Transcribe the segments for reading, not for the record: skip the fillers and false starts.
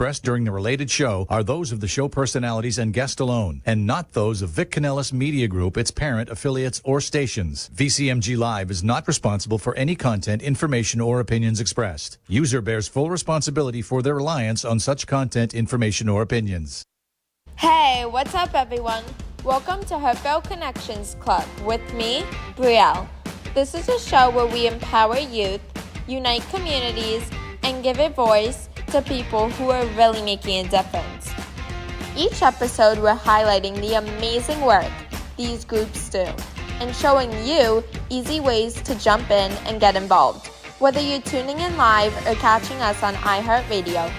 expressed during the related show are those of the show personalities and guest alone, and not those of Vic Canellis Media Group, its parent, affiliates, or stations. VCMG Live is not responsible for any content, information, or opinions expressed. User bears full responsibility for their reliance on such content, information, or opinions. Hey, what's up, everyone? Welcome to Heartfelt Connections Club with me, Brielle. This is a show where we empower youth, unite communities, and give a voice to people who are really making a difference. Each episode, we're highlighting the amazing work these groups do and showing you easy ways to jump in and get involved. Whether you're tuning in live or catching us on iHeartRadio,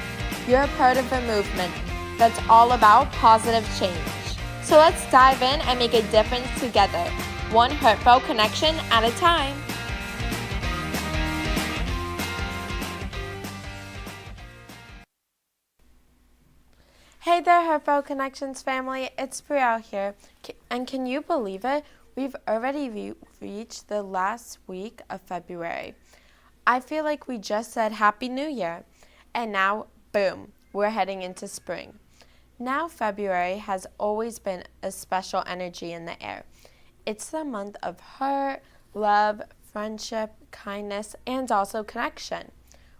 you're a part of a movement that's all about positive change. So let's dive in and make a difference together, one heartfelt connection at a time. Hey there, Heartfelt Connections family. It's Brielle here. And can you believe it? We've already reached the last week of February. I feel like we just said Happy New Year. And now, boom, we're heading into spring. Now February has always been a special energy in the air. It's the month of heart, love, friendship, kindness, and also connection,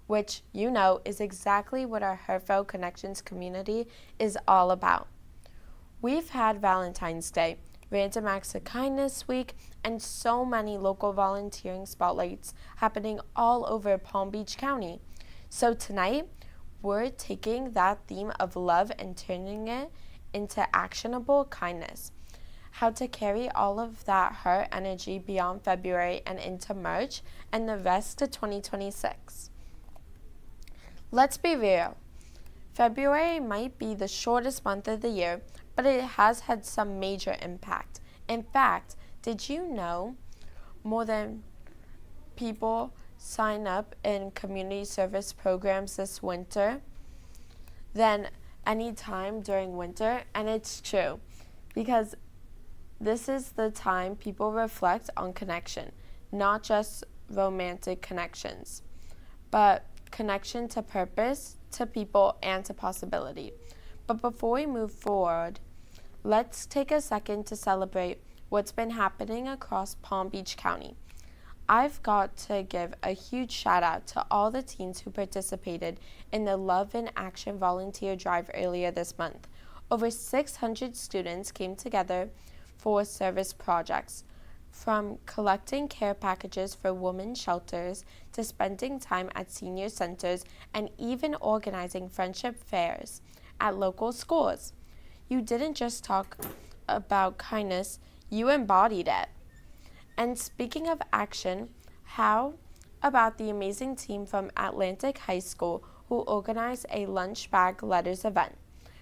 which you know is exactly what our Heartfelt Connections community is all about. We've had Valentine's Day, Random Acts of Kindness Week, and so many local volunteering spotlights happening all over Palm Beach County. So tonight, we're taking that theme of love and turning it into actionable kindness. How to carry all of that heart energy beyond February and into March and the rest of 2026. Let's be real. February might be the shortest month of the year, but it has had some major impact. In fact, did you know more than people sign up in community service programs this winter than any time during winter? And it's true, because this is the time people reflect on connection, not just romantic connections, but connection to purpose, to people, and to possibility. But before we move forward, let's take a second to celebrate what's been happening across Palm Beach County. I've got to give a huge shout out to all the teens who participated in the Love in Action volunteer drive earlier this month. Over 600 students came together for service projects, from collecting care packages for women's shelters to spending time at senior centers and even organizing friendship fairs at local schools. You didn't just talk about kindness, you embodied it. And speaking of action, how about the amazing team from Atlantic High School who organized a lunch bag letters event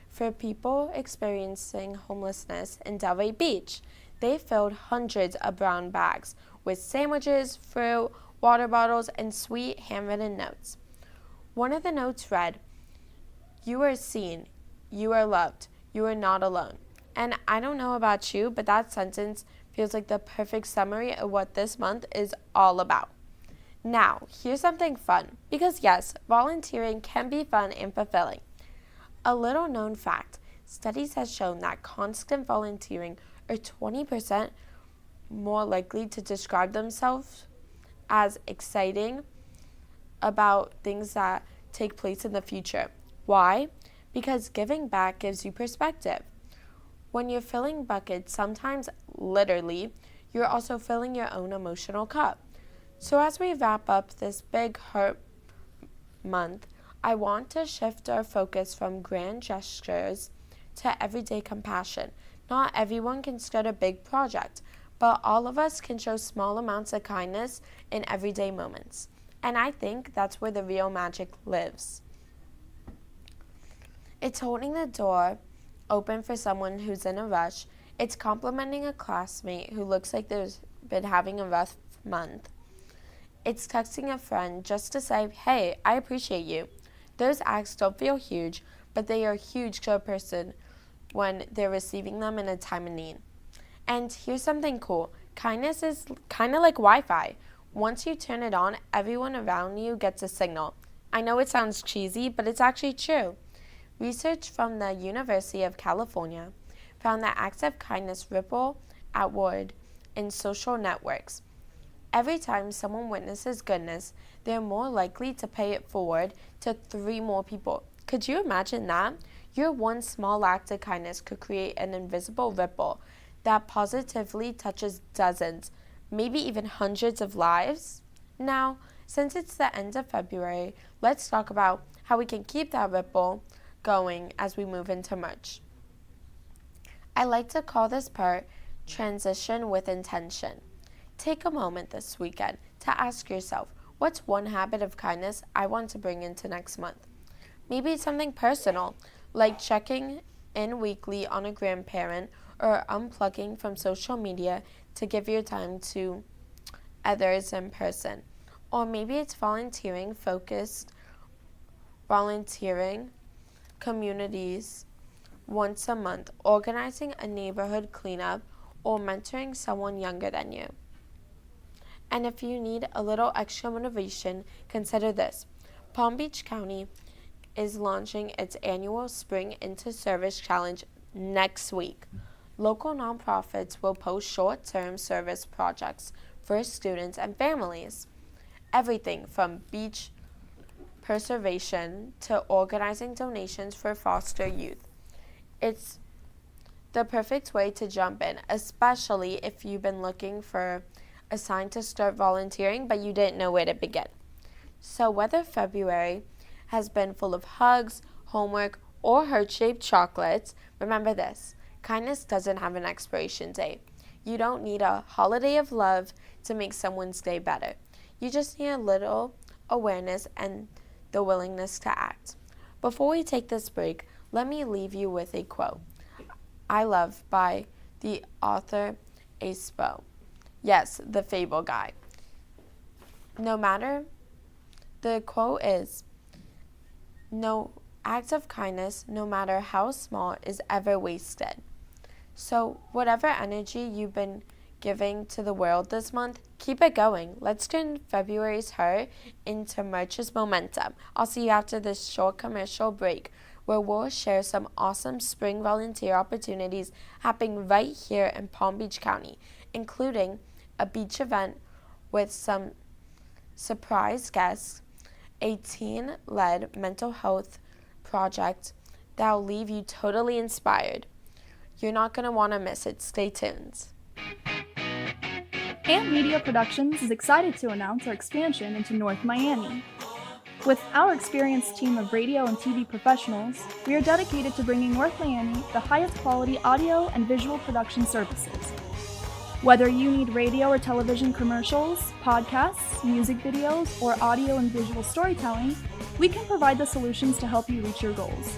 for people experiencing homelessness in Delray Beach? They filled hundreds of brown bags with sandwiches, fruit, water bottles, and sweet handwritten notes. One of the notes read, "You are seen, you are loved, you are not alone." And I don't know about you, but that sentence feels like the perfect summary of what this month is all about. Now, here's something fun, because yes, volunteering can be fun and fulfilling. A little known fact, studies have shown that constant volunteering are 20% more likely to describe themselves as exciting about things that take place in the future. Why? Because giving back gives you perspective. When you're filling buckets, sometimes literally, you're also filling your own emotional cup. So as we wrap up this big heart month, I want to shift our focus from grand gestures to everyday compassion. Not everyone can start a big project, but all of us can show small amounts of kindness in everyday moments. And I think that's where the real magic lives. It's holding the door open for someone who's in a rush. It's complimenting a classmate who looks like they've been having a rough month. It's texting a friend just to say, "Hey, I appreciate you." Those acts don't feel huge, but they are huge to a person when they're receiving them in a time of need. And here's something cool. Kindness is kind of like Wi-Fi. Once you turn it on, everyone around you gets a signal. I know it sounds cheesy, but it's actually true. Research from the University of California found that acts of kindness ripple outward in social networks. Every time someone witnesses goodness, they're more likely to pay it forward to 3 more people. Could you imagine that? Your one small act of kindness could create an invisible ripple that positively touches dozens, maybe even hundreds of lives. Now, since it's the end of February, let's talk about how we can keep that ripple going as we move into March. I like to call this part transition with intention. Take a moment this weekend to ask yourself, what's one habit of kindness I want to bring into next month? Maybe it's something personal, like checking in weekly on a grandparent or unplugging from social media to give your time to others in person. Or maybe it's volunteering communities once a month, organizing a neighborhood cleanup, or mentoring someone younger than you. And if you need a little extra motivation, consider this. Palm Beach County is launching its annual Spring into Service Challenge next week. Local nonprofits will post short-term service projects for students and families. Everything from beach preservation to organizing donations for foster youth. It's the perfect way to jump in, especially if you've been looking for a sign to start volunteering but you didn't know where to begin. So whether February has been full of hugs, homework, or heart-shaped chocolates, remember this: kindness doesn't have an expiration date. You don't need a holiday of love to make someone's day better. You just need a little awareness and the willingness to act. Before we take this break, let me leave you with a quote I love by the author Aesop. Yes, the Fable guy. The quote is, "No act of kindness, no matter how small, is ever wasted." So whatever energy you've been giving to the world this month, keep it going. Let's turn February's hurt into March's momentum. I'll see you after this short commercial break, where we'll share some awesome spring volunteer opportunities happening right here in Palm Beach County, including a beach event with some surprise guests, a teen-led mental health project that'll leave you totally inspired. You're not going to want to miss it. Stay tuned. AMP Media Productions is excited to announce our expansion into North Miami. With our experienced team of radio and TV professionals, we are dedicated to bringing North Miami the highest quality audio and visual production services. Whether you need radio or television commercials, podcasts, music videos, or audio and visual storytelling, we can provide the solutions to help you reach your goals.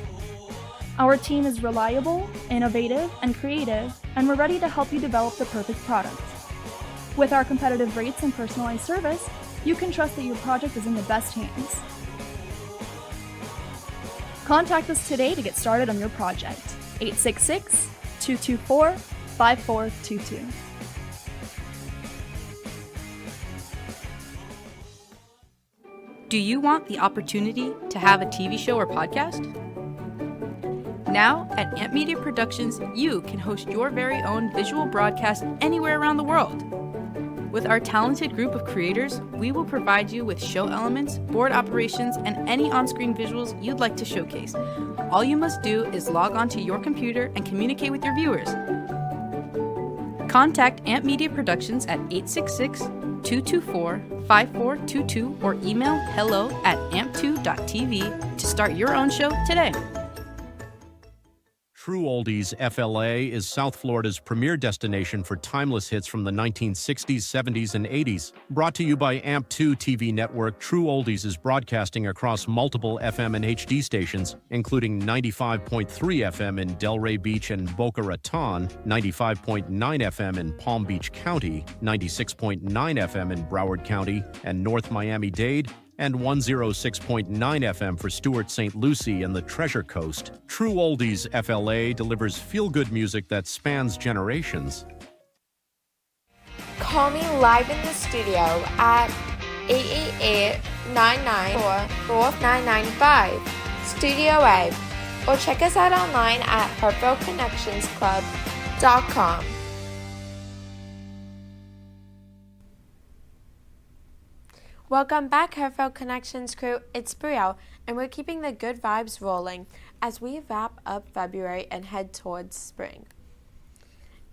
Our team is reliable, innovative, and creative, and we're ready to help you develop the perfect product. With our competitive rates and personalized service, you can trust that your project is in the best hands. Contact us today to get started on your project. 866-224-5422. Do you want the opportunity to have a TV show or podcast? Now, at AMP Media Productions, you can host your very own visual broadcast anywhere around the world. With our talented group of creators, we will provide you with show elements, board operations, and any on-screen visuals you'd like to showcase. All you must do is log onto your computer and communicate with your viewers. Contact AMP Media Productions at 866-224-5422 or email hello@amp2.tv to start your own show today. True Oldies FLA is South Florida's premier destination for timeless hits from the 1960s, 70s, and 80s. Brought to you by AMP2 TV Network, True Oldies is broadcasting across multiple FM and HD stations, including 95.3 FM in Delray Beach and Boca Raton, 95.9 FM in Palm Beach County, 96.9 FM in Broward County and North Miami-Dade, and 106.9 FM for Stuart St. Lucie and the Treasure Coast. True Oldies FLA delivers feel-good music that spans generations. Call me live in the studio at 888-994-4995, Studio A, or check us out online at heartfeltconnectionsclub.com. Welcome back, Heartfelt Connections crew. It's Brielle, and we're keeping the good vibes rolling as we wrap up February and head towards spring.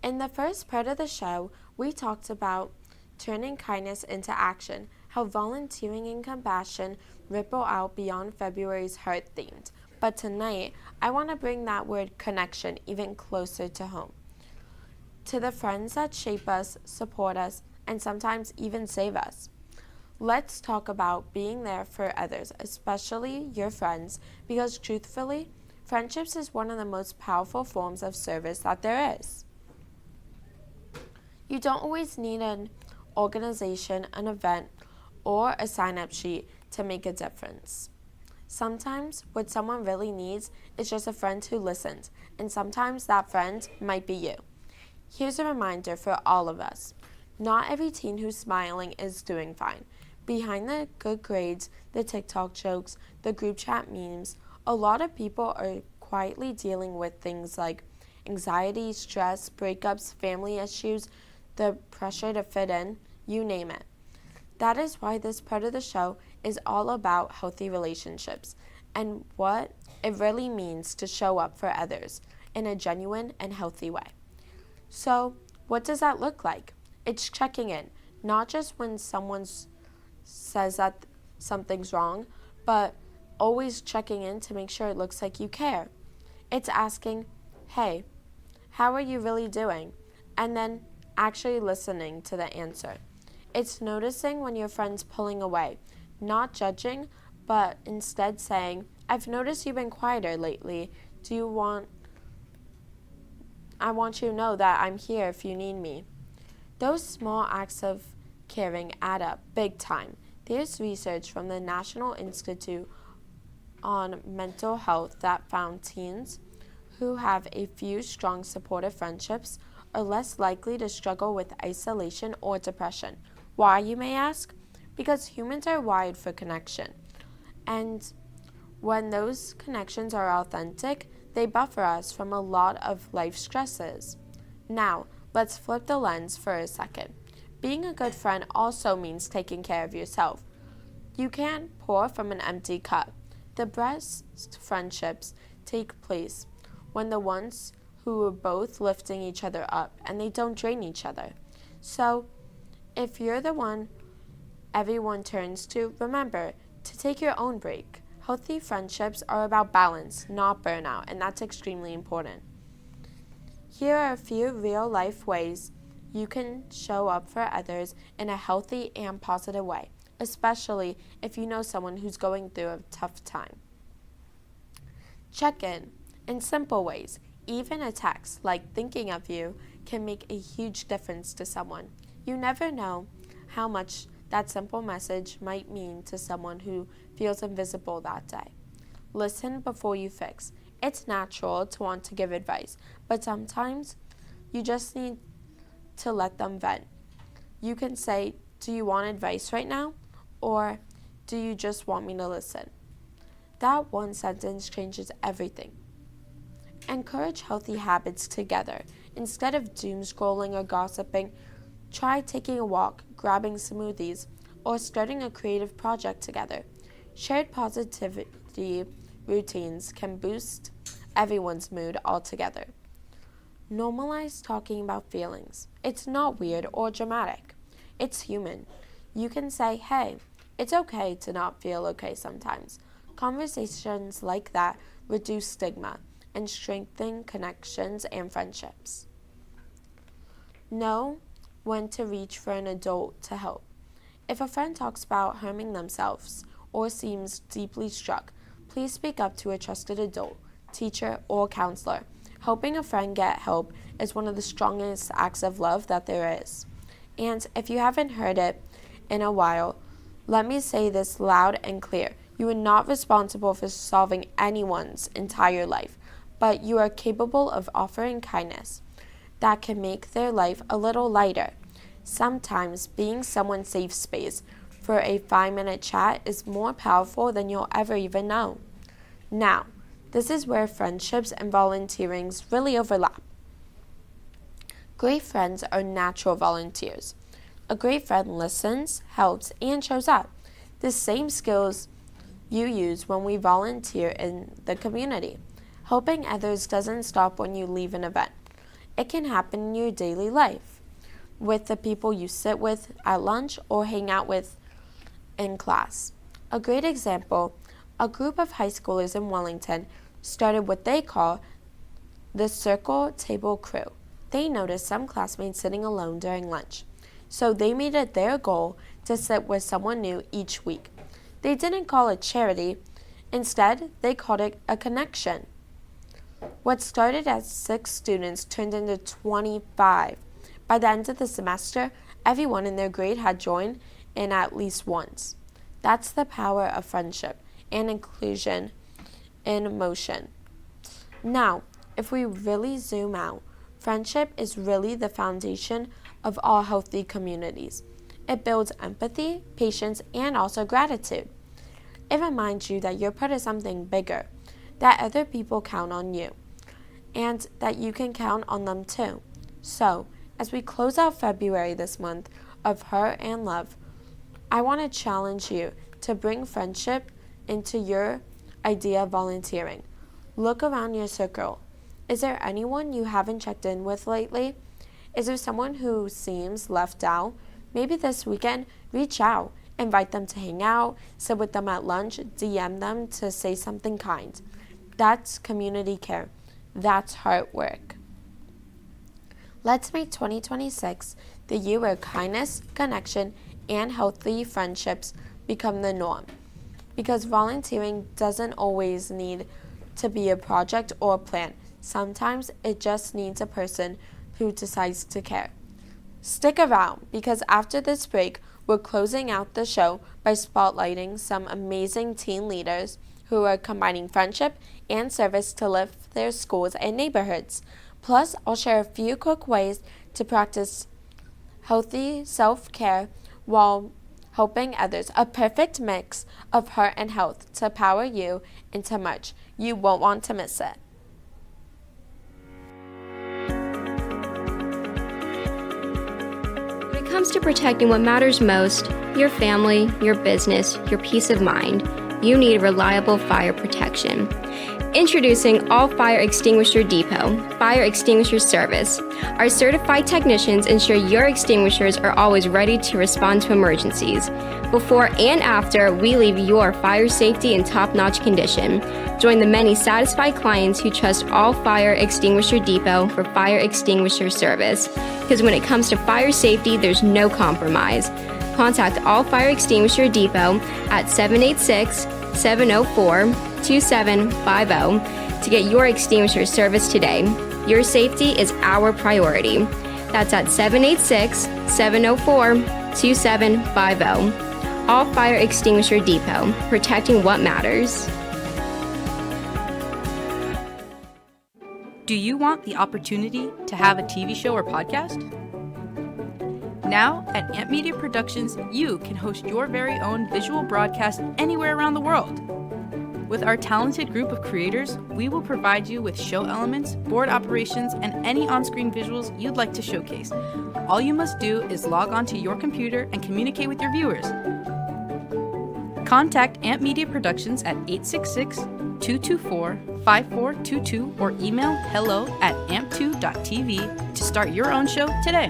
In the first part of the show, we talked about turning kindness into action, how volunteering and compassion ripple out beyond February's heart-themed. But tonight, I want to bring that word connection even closer to home. To the friends that shape us, support us, and sometimes even save us. Let's talk about being there for others, especially your friends, because truthfully, friendships is one of the most powerful forms of service that there is. You don't always need an organization, an event, or a sign-up sheet to make a difference. Sometimes what someone really needs is just a friend who listens, and sometimes that friend might be you. Here's a reminder for all of us. Not every teen who's smiling is doing fine. Behind the good grades, the TikTok jokes, the group chat memes, a lot of people are quietly dealing with things like anxiety, stress, breakups, family issues, the pressure to fit in, you name it. That is why this part of the show is all about healthy relationships and what it really means to show up for others in a genuine and healthy way. So, what does that look like? It's checking in, not just when someone says that something's wrong, but always checking in to make sure it looks like you care. It's asking, hey, how are you really doing? And then actually listening to the answer. It's noticing when your friend's pulling away, not judging, but instead saying, I've noticed you've been quieter lately. I want you to know that I'm here if you need me. Those small acts of caring add up big time. There's research from the National Institute on Mental Health that found teens who have a few strong supportive friendships are less likely to struggle with isolation or depression. Why, you may ask? Because humans are wired for connection. And when those connections are authentic, they buffer us from a lot of life stresses. Now, let's flip the lens for a second. Being a good friend also means taking care of yourself. You can't pour from an empty cup. The best friendships take place when the ones who are both lifting each other up and they don't drain each other. So, if you're the one everyone turns to, remember to take your own break. Healthy friendships are about balance, not burnout, and that's extremely important. Here are a few real-life ways you can show up for others in a healthy and positive way, especially if you know someone who's going through a tough time. Check in simple ways. Even a text, like thinking of you, can make a huge difference to someone. You never know how much that simple message might mean to someone who feels invisible that day. Listen before you fix. It's natural to want to give advice, but sometimes you just need to let them vent. You can say, do you want advice right now? Or do you just want me to listen? That one sentence changes everything. Encourage healthy habits together. Instead of doom scrolling or gossiping, try taking a walk, grabbing smoothies, or starting a creative project together. Shared positivity routines can boost everyone's mood altogether. Normalize talking about feelings. It's not weird or dramatic. It's human. You can say, hey, it's okay to not feel okay sometimes. Conversations like that reduce stigma and strengthen connections and friendships. Know when to reach for an adult to help. If a friend talks about harming themselves or seems deeply struck, please speak up to a trusted adult, teacher, or counselor. Helping a friend get help is one of the strongest acts of love that there is. And if you haven't heard it in a while, let me say this loud and clear. You are not responsible for solving anyone's entire life, but you are capable of offering kindness that can make their life a little lighter. Sometimes being someone's safe space for a 5-minute chat is more powerful than you'll ever even know. Now, This is where friendships and volunteerings really overlap. Great friends are natural volunteers. A great friend listens, helps, and shows up. The same skills you use when we volunteer in the community. Helping others doesn't stop when you leave an event. It can happen in your daily life, with the people you sit with at lunch or hang out with in class. A great example, a group of high schoolers in Wellington started what they call the Circle Table Crew. They noticed some classmates sitting alone during lunch, so they made it their goal to sit with someone new each week. They didn't call it charity. Instead, they called it a connection. What started as 6 students turned into 25. By the end of the semester, everyone in their grade had joined in at least once. That's the power of friendship and inclusion in motion. Now, if we really zoom out, friendship is really the foundation of all healthy communities. It builds empathy, patience, and also gratitude. It reminds you that you're part of something bigger, that other people count on you, and that you can count on them too. So, as we close out February this month of Heart and Love, I want to challenge you to bring friendship into your idea of volunteering. Look around your circle. Is there anyone you haven't checked in with lately? Is there someone who seems left out? Maybe this weekend, reach out. Invite them to hang out, sit with them at lunch, DM them to say something kind. That's community care. That's hard work. Let's make 2026 the year where kindness, connection, and healthy friendships become the norm. Because volunteering doesn't always need to be a project or a plan. Sometimes it just needs a person who decides to care. Stick around, because after this break, we're closing out the show by spotlighting some amazing teen leaders who are combining friendship and service to lift their schools and neighborhoods. Plus, I'll share a few quick ways to practice healthy self-care while helping others. A perfect mix of heart and health to power you into much. You won't want to miss it. When it comes to protecting what matters most, your family, your business, your peace of mind, you need reliable fire protection. Introducing All Fire Extinguisher Depot, Fire Extinguisher Service. Our certified technicians ensure your extinguishers are always ready to respond to emergencies. Before and after, we leave your fire safety in top-notch condition. Join the many satisfied clients who trust All Fire Extinguisher Depot for fire extinguisher service. Because when it comes to fire safety, there's no compromise. Contact All Fire Extinguisher Depot at 786-704-2750 to get your extinguisher service today. Your safety is our priority. That's at 786-704-2750. All Fire Extinguisher Depot, protecting what matters. Do you want the opportunity to have a TV show or podcast? Now, at Amp Media Productions, you can host your very own visual broadcast anywhere around the world. With our talented group of creators, we will provide you with show elements, board operations, and any on-screen visuals you'd like to showcase. All you must do is log onto your computer and communicate with your viewers. Contact Amp Media Productions at 866-224-5422 or email hello@amp2.tv to start your own show today.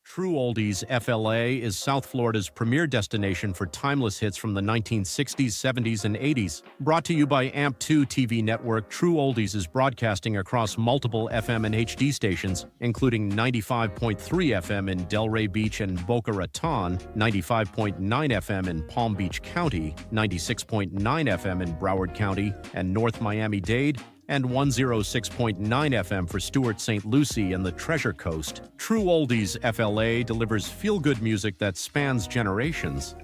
True Oldies FLA is South Florida's premier destination for timeless hits from the 1960s, 70s, and 80s. Brought to you by AMP2 TV network, True Oldies is broadcasting across multiple FM and HD stations, including 95.3 FM in Delray Beach and Boca Raton, 95.9 FM in Palm Beach County, 96.9 FM in Broward County and North Miami-Dade, and 106.9 FM for Stuart St. Lucie and the Treasure Coast. True Oldies FLA delivers feel-good music that spans generations.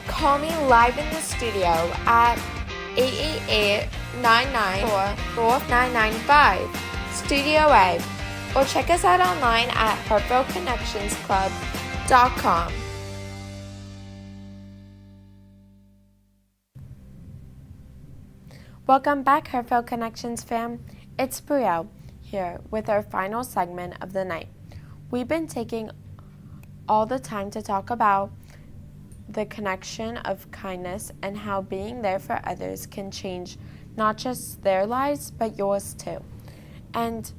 Call me live in the studio at 888-994-4995, Studio A, or check us out online at heartfeltconnectionsclub.com. Welcome back, Heartfelt Connections fam. It's Brielle here with our final segment of the night. We've been taking all the time to talk about the connection of kindness and how being there for others can change not just their lives, but yours too. And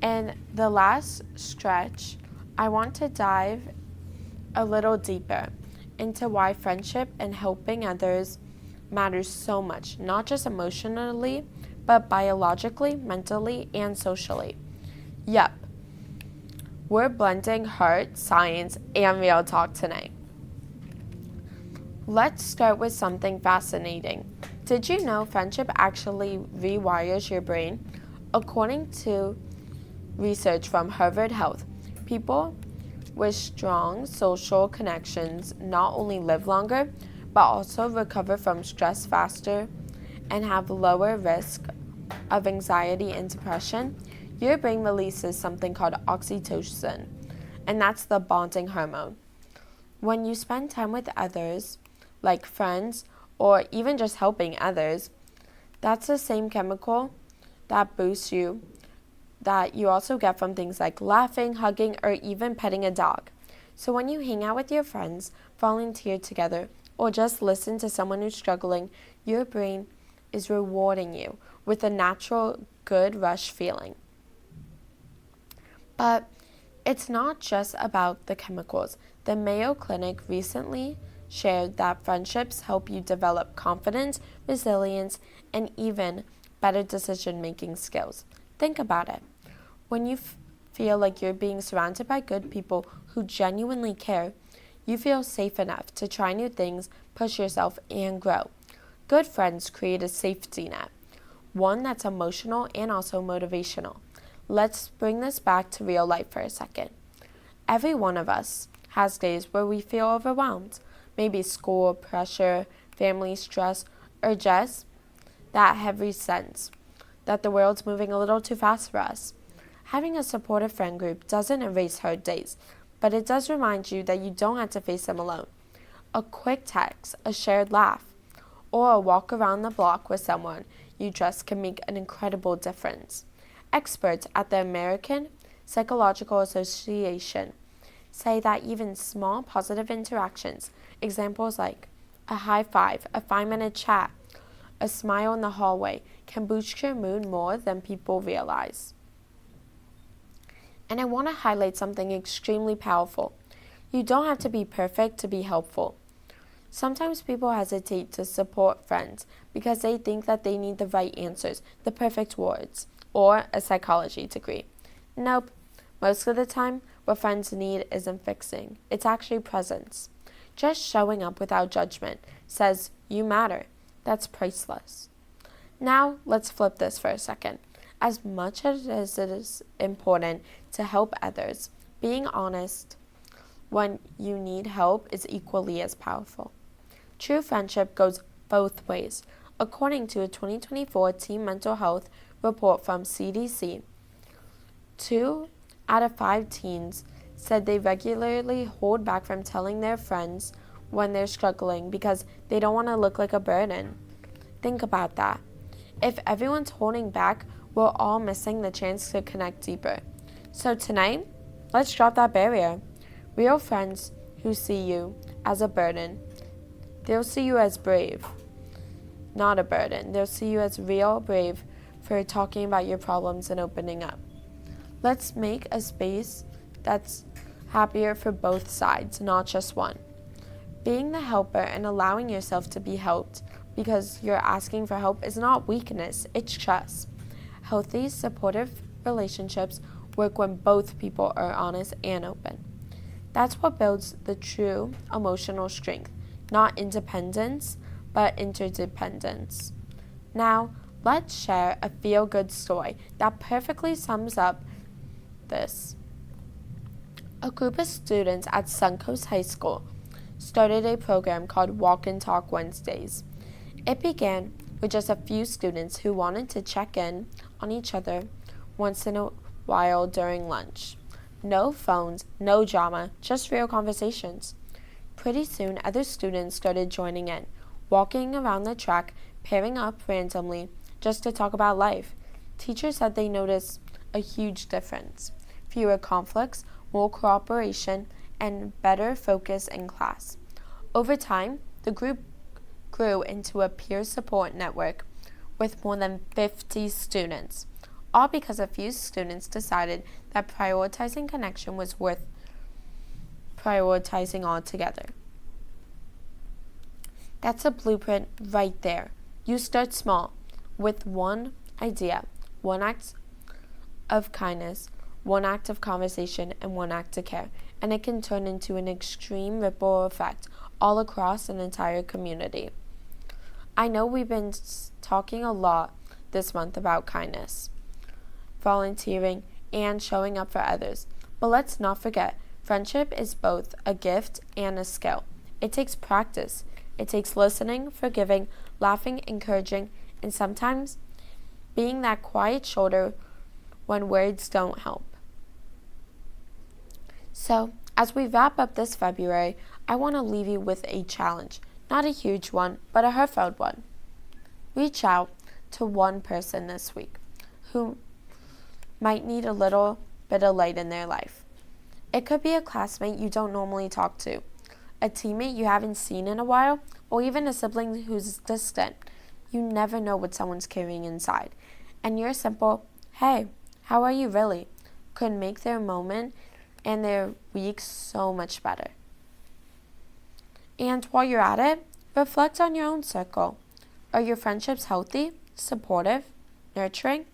in the last stretch, I want to dive a little deeper into why friendship and helping others matters so much, not just emotionally, but biologically, mentally, and socially. Yep, we're blending heart, science, and real talk tonight. Let's start with something fascinating. Did you know friendship actually rewires your brain? According to research from Harvard Health, people with strong social connections not only live longer, but also recover from stress faster and have lower risk of anxiety and depression. Your brain releases something called oxytocin, and that's the bonding hormone. When you spend time with others, like friends, or even just helping others, that's the same chemical that boosts you that you also get from things like laughing, hugging, or even petting a dog. So when you hang out with your friends, volunteer together, or just listen to someone who's struggling, your brain is rewarding you with a natural good rush feeling. But it's not just about the chemicals. The Mayo Clinic recently shared that friendships help you develop confidence, resilience, and even better decision-making skills. Think about it. When you feel like you're being surrounded by good people who genuinely care, you feel safe enough to try new things, push yourself, and grow. Good friends create a safety net, one that's emotional and also motivational. Let's bring this back to real life for a second. Every one of us has days where we feel overwhelmed, maybe school pressure, family stress, or just that heavy sense that the world's moving a little too fast for us. Having a supportive friend group doesn't erase hard days, but it does remind you that you don't have to face them alone. A quick text, a shared laugh, or a walk around the block with someone you trust can make an incredible difference. Experts at the American Psychological Association say that even small positive interactions, examples like a high five, a 5-minute chat, a smile in the hallway, can boost your mood more than people realize. And I want to highlight something extremely powerful. You don't have to be perfect to be helpful. Sometimes people hesitate to support friends because they think that they need the right answers, the perfect words, or a psychology degree. Nope. Most of the time, what friends need isn't fixing. It's actually presence. Just showing up without judgment says, you matter. That's priceless. Now, let's flip this for a second. As much as it is important to help others, being honest when you need help is equally as powerful. True friendship goes both ways. According to a 2024 Teen Mental Health report from CDC, 2 out of 5 teens said they regularly hold back from telling their friends when they're struggling because they don't want to look like a burden. Think about that. If everyone's holding back, we're all missing the chance to connect deeper. So tonight, let's drop that barrier. Real friends who see you as a burden, they'll see you as brave, not a burden. They'll see you as real brave for talking about your problems and opening up. Let's make a space that's happier for both sides, not just one. Being the helper and allowing yourself to be helped because you're asking for help is not weakness, it's trust. Healthy, supportive relationships work when both people are honest and open. That's what builds the true emotional strength, not independence, but interdependence. Now, let's share a feel-good story that perfectly sums up this. A group of students at Suncoast High School started a program called Walk and Talk Wednesdays. It began with just a few students who wanted to check in on each other once in a while during lunch. No phones, no drama, just real conversations. Pretty soon, other students started joining in, walking around the track, pairing up randomly just to talk about life. Teachers said they noticed a huge difference. Fewer conflicts, more cooperation, and better focus in class. Over time, the group grew into a peer support network with more than 50 students, all because a few students decided that prioritizing connection was worth prioritizing altogether. That's a blueprint right there. You start small with one idea, one act of kindness, one act of conversation, and one act of care, and it can turn into an extreme ripple effect all across an entire community. I know we've been talking a lot this month about kindness, volunteering, and showing up for others, but let's not forget, friendship is both a gift and a skill. It takes practice. It takes listening, forgiving, laughing, encouraging, and sometimes being that quiet shoulder when words don't help. So, as we wrap up this February, I want to leave you with a challenge. Not a huge one, but a heartfelt one. Reach out to one person this week who might need a little bit of light in their life. It could be a classmate you don't normally talk to, a teammate you haven't seen in a while, or even a sibling who's distant. You never know what someone's carrying inside. And your simple, "Hey, how are you really?" could make their moment and their week so much better. And while you're at it, reflect on your own circle. Are your friendships healthy, supportive, nurturing?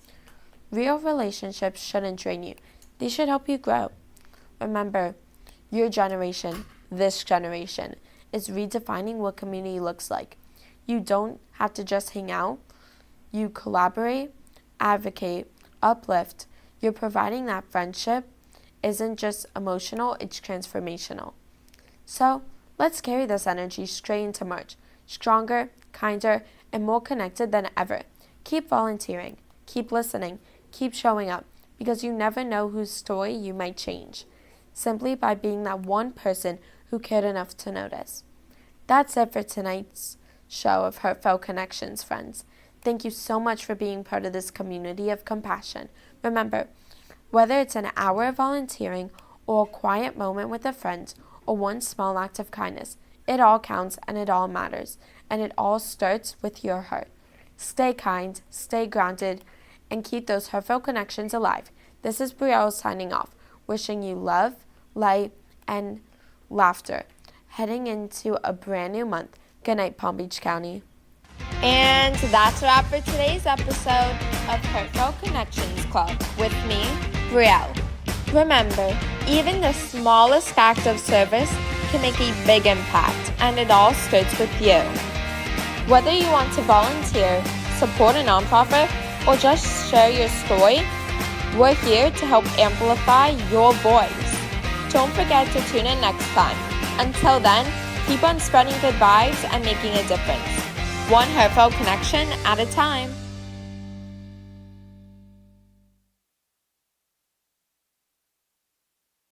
Real relationships shouldn't drain you. They should help you grow. Remember, your generation, this generation, is redefining what community looks like. You don't have to just hang out. You collaborate, advocate, uplift. You're providing that friendship isn't just emotional, it's transformational. So, let's carry this energy straight into March, stronger, kinder, and more connected than ever. Keep volunteering, keep listening, keep showing up, because you never know whose story you might change, simply by being that one person who cared enough to notice. That's it for tonight's show of Heartfelt Connections, friends. Thank you so much for being part of this community of compassion. Remember, whether it's an hour of volunteering or a quiet moment with a friend or one small act of kindness, it all counts and it all matters. And it all starts with your heart. Stay kind, stay grounded, and keep those heartfelt connections alive. This is Brielle signing off, wishing you love, light, and laughter, heading into a brand new month. Good night, Palm Beach County. And that's a wrap for today's episode of Heartfelt Connections Club with me, Brielle. Remember, even the smallest act of service can make a big impact, and it all starts with you. Whether you want to volunteer, support a nonprofit, or just share your story, we're here to help amplify your voice. Don't forget to tune in next time. Until then, keep on spreading good vibes and making a difference. One heartfelt connection at a time.